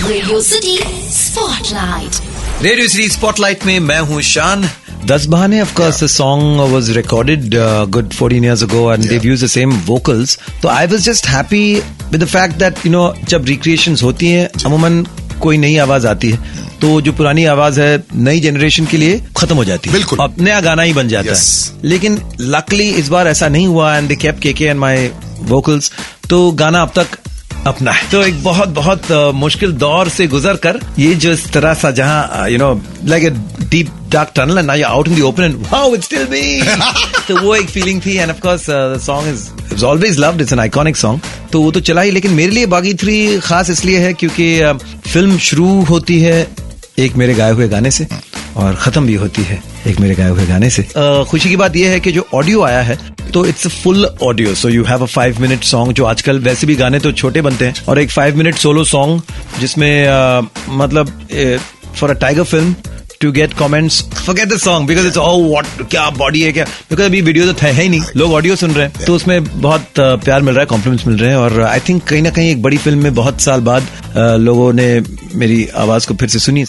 Radio City Spotlight. Radio City Spotlight में मैं हूँ शान. 10 बहाने, of course, the song was recorded good 14 years ago and they've used the same vocals. So I was just happy with the fact that, you know, जब recreations होती हैं, अमूमन कोई नई आवाज आती है, तो जो पुरानी आवाज है नई जनरेशन के लिए खत्म हो जाती है. बिल्कुल. अब नया गाना ही बन जाता है. लेकिन लकली इस बार ऐसा नहीं हुआ and they kept KK and my vocals. तो गाना अब तक अपना है. तो एक बहुत बहुत मुश्किल दौर से गुजर कर ये जो इस तरह सा जहां you know like a deep dark tunnel and now you out in the open and wow it's still me. तो वो एक फीलिंग थी and of course the song is always loved. It's an iconic song. तो वो तो चला ही. लेकिन मेरे लिए बागी 3 खास इसलिए है क्योंकि फिल्म शुरू होती है एक मेरे गाए हुए गाने से और खत्म भी होती है एक मेरे गाए हुए गाने से. खुशी की बात यह है कि जो ऑडियो आया है तो it's full audio. So you have a 5 minute song. जो आजकल वैसे भी गाने तो छोटे बनते हैं, और एक 5 मिनट सोलो सॉन्ग जिसमें मतलब for a tiger film to get comments, forget the song because it's what क्या बॉडी है क्या, because अभी वीडियो तो है ही नहीं, लोग ऑडियो सुन रहे हैं. तो उसमें बहुत प्यार मिल रहा है, कॉम्प्लीमेंट्स मिल रहे हैं. और आई थिंक कहीं ना कहीं एक बड़ी फिल्म में बहुत साल बाद लोगों ने मेरी आवाज को फिर से सुनी.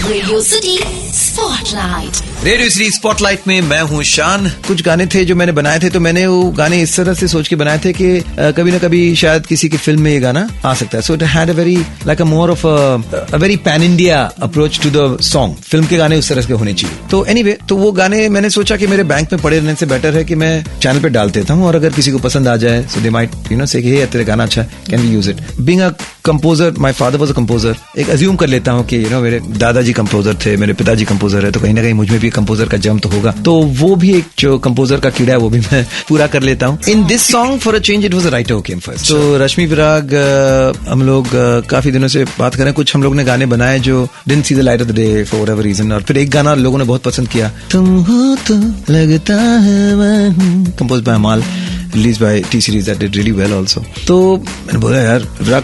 Radio City Spotlight. Radio City Spotlight में मैं हूँ शान. कुछ गाने थे जो मैंने बनाए थे, तो मैंने वो गाने इस तरह से सोच के बनाए थे कि कभी ना कभी शायद किसी की फिल्म में ये गाना आ सकता है. So it had a very like a more of a very pan India approach to the song. Film के गाने उस तरह के होने चाहिए. तो एनीवे, तो वो गाने मैंने सोचा कि मेरे बैंक में पड़े रहने से बेटर है कि मैं चैनल पे डाल देता हूँ, और अगर किसी को पसंद आ जाए so they might you know say hey तेरा गाना अच्छा है, can we use it. Being a composer, my father was a composer. एक अज्यूम कर लेता हूँ कि यू नो मेरे दादाजी कंपोजर थे, मेरे पिताजी कंपोजर है, तो कहीं ना कहीं मुझ में भी कंपोजर का जम तो होगा. तो वो भी एक जो कंपोजर का कीड़ा है वो भी मैं पूरा कर लेता हूँ. In this song for a change it was a writer who came first. तो रश्मि विराग हम लोग काफी दिनों से बात करें. कुछ हम लोग ने गाने बनाए जो didn't see the light of the day for whatever reason, और फिर एक गाना लोगों ने बहुत पसंद किया, तुम हो तो लगता है मैं हूं, कंपोज बाय अमाल, release by T series, that did really well also. तो मैंने बोला यार विराग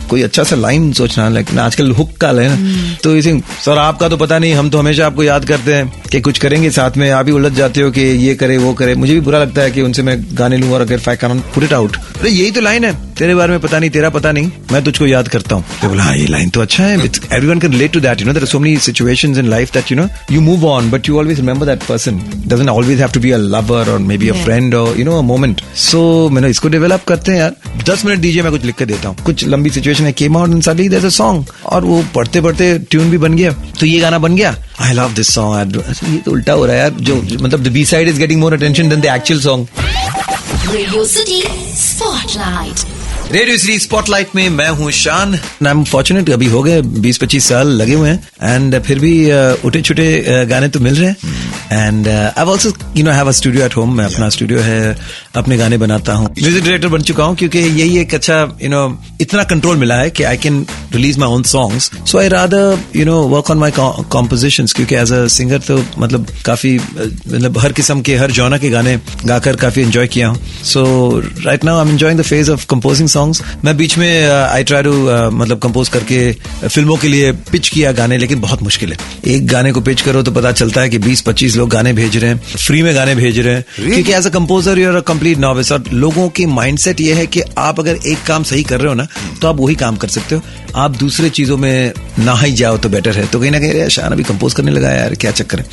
कोई अच्छा सा लाइन सोचना, लाइक ना आजकल हुक का है ना. तो इसे सर आपका तो पता नहीं, हम तो हमेशा आपको याद करते हैं कि कुछ करेंगे साथ में, आप ही उलझ जाते हो कि ये करे वो करे. मुझे भी बुरा लगता है कि उनसे मैं गाने लूं और अगर फाइक कानून पुट इट आउट. अरे यही तो लाइन है, तेरे बारे में पता नहीं, तेरा पता नहीं, मैं तुझको याद करता हूँ. तो बोला हाँ ये लाइन तो अच्छा है. Everyone can relate to that. You know there are so many situations in life that you know you move on, but you always remember that person. Doesn't always have to be a lover और may be a friend और you know a moment. So मैंने इसको develop करते हैं यार. 10 minute दीजिए, मैं कुछ लिख के देता हूँ. कुछ लंबी सिचुएशन है, came out and suddenly there is a song, और वो पढ़ते पढ़ते ट्यून भी बन गया. तो ये गाना बन गया. I love this song. ये तो उल्टा हो रहा है यार, जो मतलब the B side is getting more attention than the actual song. Radio City Spotlight. Radio City Spotlight में मैं हूँ शान. आई एम फॉर्चुनेट, अभी हो गए 20-25 साल लगे हुए हैं, एंड फिर भी उठे छुटे गाने तो मिल रहे हैं. And I also you know have a studio at home. मैं अपना स्टूडियो है, अपने गाने बनाता हूँ, म्यूजिक डायरेक्टर बन चुका हूँ, क्योंकि यही एक अच्छा यू नो इतना कंट्रोल मिला है कि I can release my own songs. So I rather you know work on my compositions, क्योंकि एज अ सिंगर तो मतलब काफी मतलब हर किस्म के हर जॉनर के गाने गाकर काफी एंजॉय किया हूँ. So right now I am enjoying the phase of composing songs. मैं बीच में आई ट्राई टू मतलब कंपोज करके फिल्मों के लिए पिच किया गाने, लेकिन बहुत मुश्किल है. एक गाने को पिच करो तो पता चलता है कि 20-25 लोग गाने भेज रहे हैं, फ्री में गाने भेज रहे हैं, क्योंकि as a composer you are a complete novice. और लोगों की माइंडसेट ये है कि आप अगर एक काम सही कर रहे हो ना तो आप वही काम कर सकते हो, आप दूसरे चीजों में ना ही जाओ तो बेटर है. तो कहीं ना कहीं शान अभी कंपोज करने लगा यार, क्या चक्कर है.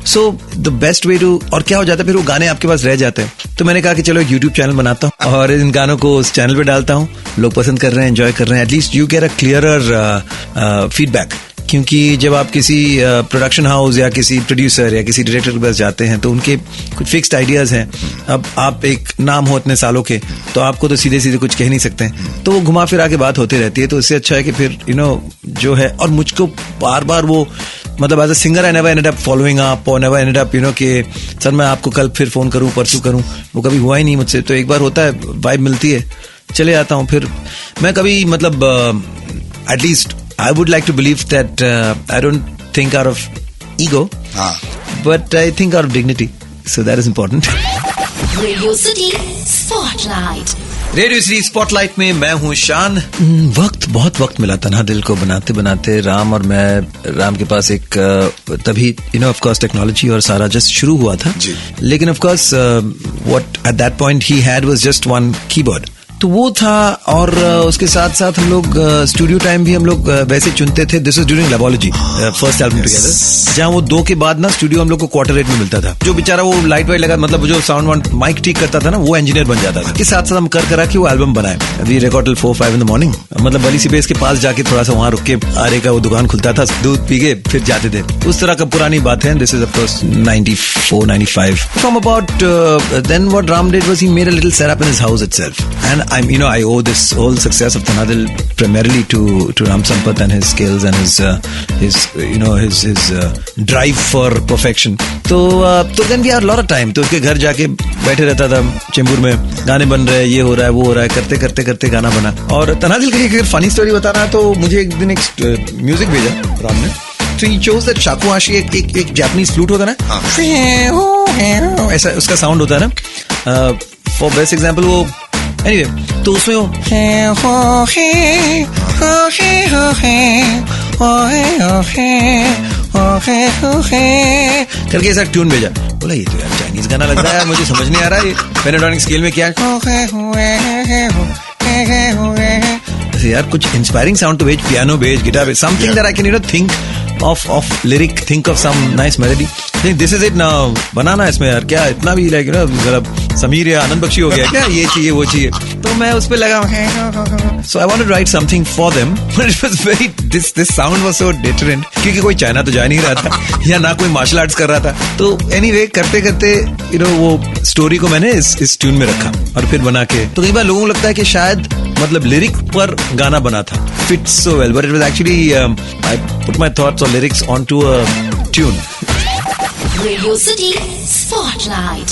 So the best way to, और क्या हो जाता है फिर वो गाने आपके पास रह जाते हैं. तो मैंने कहा कि चलो एक यूट्यूब चैनल बनाता हूँ और इन गानों को उस चैनल पे डालता हूँ. लोग पसंद कर रहे हैं, एंजॉय कर रहे हैं. At least you get a clearer feedback. क्योंकि जब आप किसी प्रोडक्शन हाउस या किसी प्रोड्यूसर या किसी डायरेक्टर के पास जाते हैं तो उनके कुछ फिक्स्ड आइडियाज हैं. अब आप एक नाम हो इतने सालों के, तो आपको तो सीधे सीधे कुछ कह नहीं सकते हैं, तो वो घुमा फिरा के बात होती रहती है. तो इससे अच्छा है कि फिर यू नो जो है, और मुझको बार बार वो मतलब as a singer I never ended up following up और never ended up you know कि सर मैं आपको कल फिर फोन करूं, परसों करूं. वो कभी हुआ ही नहीं मुझसे. तो एक बार होता है, वाइब मिलती है, चले आता हूं. फिर मैं कभी मतलब at least I would like to believe that I don't think out of ego, but I think out of dignity. So that is important. Radio City Spotlight. Radio City Spotlight में मैं हूँ शान. बहुत वक्त मिला था ना दिल को बनाते बनाते. राम और मैं, राम के पास एक तभी you know of course technology और सारा जस्ट शुरू हुआ था. लेकिन of course what at that point he had was just one keyboard. तो वो था। और उसके साथ साथ हम लोग स्टूडियो टाइम भी हम लोग वैसे चुनते थे। This is during labology, first album together, जहाँ वो 2 के बाद ना स्टूडियो हम लोग को क्वार्टर रेट में मिलता था। जो बेचारा वो लाइट वाइट लगा, मतलब जो साउंड माइक ठीक करता था ना, वो इंजीनियर बन जाता था। के साथ साथ हम कर करा के वो एल्बम बनाए। We record till 4-5 in the morning, मतलब बली सीबेस के पास जाके थोड़ा सा वहाँ रुक के आरे का वो दुकान खुलता था, दूध पी के फिर जाते थे। उस तरह का पुरानी बात है। This is of course 94-95. From about then what Ram did was he made a little setup in his house itself, and I owe this whole success of Tanadil primarily to Ram Sampath and his skills and his drive for perfection. So then we had a lot of time. तो उसके घर जाके बैठे रहता था चेंबूर में, गाने बन रहे हैं, ये हो रहा है वो हो रहा है, करते करते गाना बना। और तनादिल की अगर फनी स्टोरी बताना तो मुझे एक दिन एक म्यूजिक भेजा राम ने। So he chose that shakuhachi, एक जापानीज फ्लूट होता है ना, ऐसा उसका साउंड होता है ना। फॉर बेस्ट एग्जांपल वो anyway, तो उसमें वो करके ऐसा ट्यून भेजा। बोला ये तो यार चाइनीज गाना लग रहा है, मुझे समझ नहीं आ रहा है पेंटाटोनिक स्केल में क्या है। यार कुछ इंस्पायरिंग साउंड तो भेज, पियानो भेज, गिटार भेज, something that I can think of lyric, think of some nice melody. Think this is it now. बनाना इसमें यार, क्या इतना भी like जरा समीर या आनंद बख्शी हो गया क्या, ये चाहिए वो चाहिए। तो मैं उस पे लगा, so I wanted to write something for them, but it was very this sound was so deterrent, क्योंकि कोई चाइना तो जा नहीं रहा था या ना कोई मार्शल आर्ट्स कर रहा था। तो anyway करते करते वो स्टोरी को मैंने इस ट्यून में रखा और फिर बना के। तो कई बार लोगों को लगता है कि शायद मतलब लिरिक पर गाना बना था, fits so well, but it was actually I put my thoughts or lyrics onto a tune. Radio City Spotlight.